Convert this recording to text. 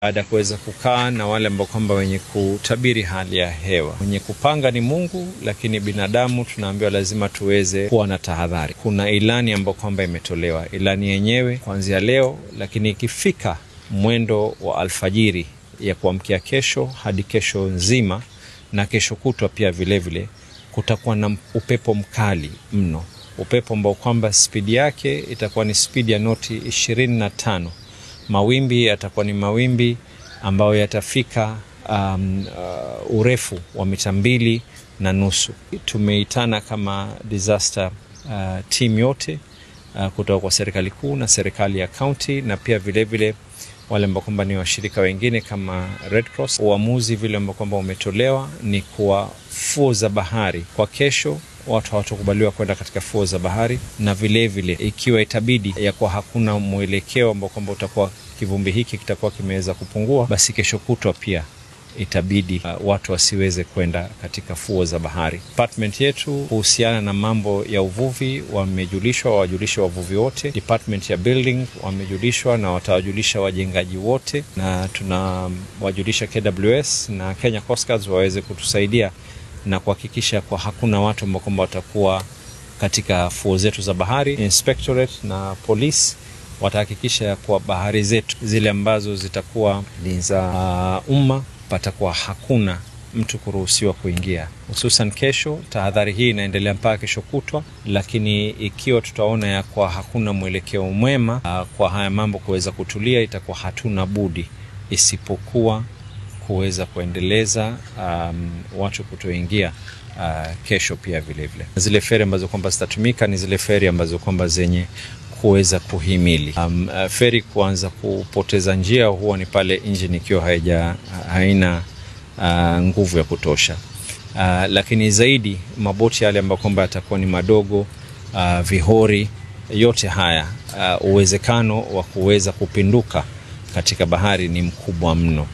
baada kuweza kukaa na wale ambao kwamba wenye kutabiri hali ya hewa. Mwenye kupanga ni Mungu, lakini binadamu tunaambiwa lazima tuweze kuwa na tahadhari. Kuna ilani ambayo kwamba imetolewa, ilani yenyewe kuanzia leo, lakini ikifika mwendo wa alfajiri ya kuamkia kesho hadi kesho nzima na kesho kutwa pia vile vile, kutakuwa na upepo mkali mno. Upepo ambao kwamba spidi yake itakuwa ni spidi ya noti 25. Mawimbi yatakuwa ni mawimbi ambayo yatafika urefu wa mita 2.5. Tumeitana kama disaster team yote kutoka kwa serikali kuu na serikali ya county, na pia vile vile wale ambao kwamba ni washirika wengine kama Red Cross. Uamuzi vile ambao kwamba umetolewa ni kwa fuo za bahari kwa kesho watu hawatakubaliwa kwenda katika fuo za bahari, na vile vile ikiwa itabidi ya kwa hakuna mwelekeo ambao kwamba utakuwa kivumbi hiki kitakuwa kimeweza kupungua, basi kesho kutwa pia itabidi watu wasiweze kwenda katika fuo za bahari. Department yetu kuhusiana na mambo ya uvuvi wamejulishwa, wajulisha wavuvi wote. Department ya building wamejulishwa na watawajulisha wajengaji wote, na tunawajulisha KWS na Kenya Coast Guard waweze kutusaidia na kuhakikisha kwa hakuna watu ambao kwamba watakuwa katika fuo zetu za bahari. Inspectorate na police watahakikisha kwa bahari zetu zile ambazo zitakuwa ni za umma patakuwa hakuna mtu kuruhusiwa kuingia. Hususan kesho, tahadhari hii inaendelea mpaka kesho kutwa, lakini ikiwa tutaona ya kwa hakuna mwelekeo mwema kwa haya mambo kuweza kutulia, itakuwa hatuna budi isipokuwa kuweza kuendeleza watu kutoingia kesho pia vile vile. Zile feri ambazo kwamba zitatumika ni zile feri ambazo kwamba zenye kuweza kuhimili. Feri kuanza kupoteza njia huwa ni pale engine ikiwa haina nguvu ya kutosha. Lakini zaidi maboti yale ambayo kwamba yatakuwa ni madogo, vihori, yote haya uwezekano wa kuweza kupinduka katika bahari ni mkubwa mno.